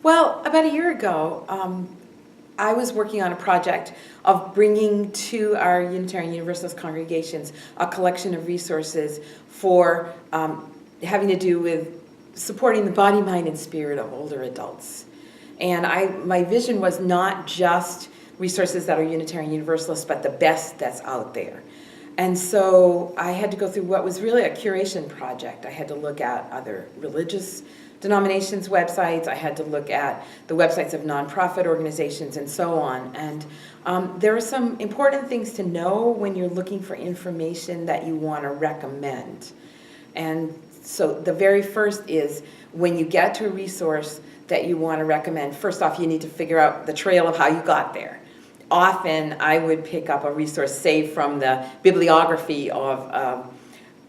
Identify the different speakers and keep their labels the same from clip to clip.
Speaker 1: Well, about a year ago, I was working on a project of bringing to our Unitarian Universalist congregations a collection of resources for having to do with supporting the body, mind, and spirit of older adults. And my vision was not just resources that are Unitarian Universalist, but the best that's out there. And so I had to go through what was really a curation project. I had to look at other religious denominations' websites. I had to look at the websites of nonprofit organizations and so on. And there are some important things to know when you're looking for information that you want to recommend. And so the very first is when you get to a resource that you want to recommend, first off, you need to figure out the trail of how you got there. Often I would pick up a resource, say from the bibliography of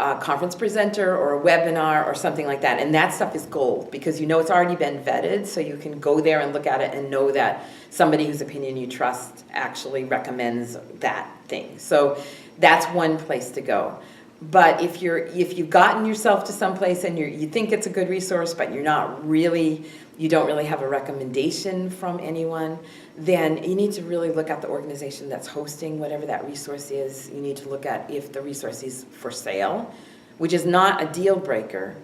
Speaker 1: a conference presenter or a webinar or something like that, and that stuff is gold because you know it's already been vetted, so you can go there and look at it and know that somebody whose opinion you trust actually recommends that thing. So that's one place to go. But if you've gotten yourself to some place and you think it's a good resource, but you don't really have a recommendation from anyone, then you need to really look at the organization that's hosting whatever that resource is. You need to look at if the resource is for sale, which is not a deal breaker,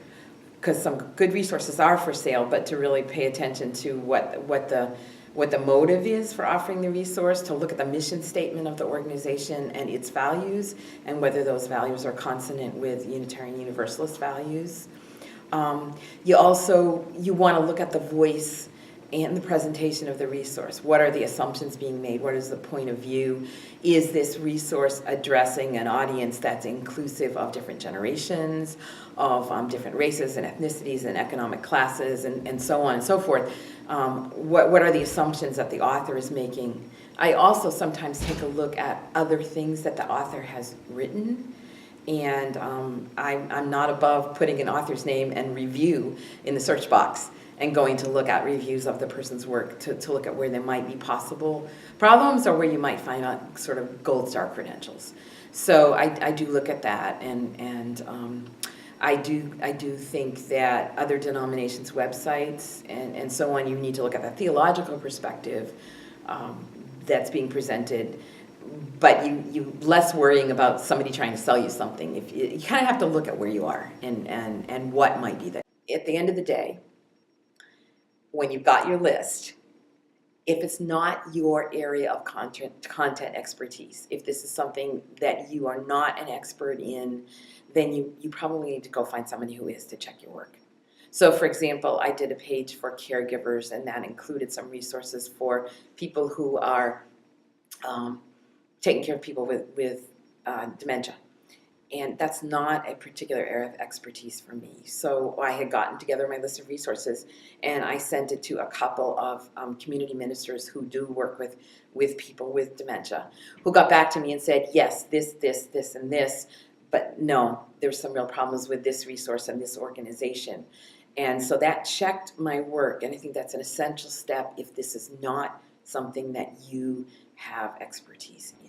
Speaker 1: because some good resources are for sale, but to really pay attention to what the motive is for offering the resource, to look at the mission statement of the organization and its values, and whether those values are consonant with Unitarian Universalist values. You want to look at the voice and the presentation of the resource. What are the assumptions being made? What is the point of view? Is this resource addressing an audience that's inclusive of different generations, of different races and ethnicities and economic classes, and so on and so forth? What are the assumptions that the author is making? I also sometimes take a look at other things that the author has written. And I'm not above putting an author's name and review in the search box and going to look at reviews of the person's work to look at where there might be possible problems or where you might find out sort of gold star credentials. So I do look at that, and I do think that other denominations' websites and so on, you need to look at the theological perspective that's being presented. But you less worrying about somebody trying to sell you something. If you kind of have to look at where you are and what might be there. At the end of the day, when you've got your list, if it's not your area of content expertise, if this is something that you are not an expert in, then you probably need to go find somebody who is to check your work. So, for example, I did a page for caregivers, and that included some resources for people who are taking care of people with dementia. And that's not a particular area of expertise for me. So I had gotten together my list of resources, and I sent it to a couple of community ministers who do work with people with dementia, who got back to me and said, yes, this, and this, but no, there's some real problems with this resource and this organization. And so that checked my work, and I think that's an essential step if this is not something that you have expertise in.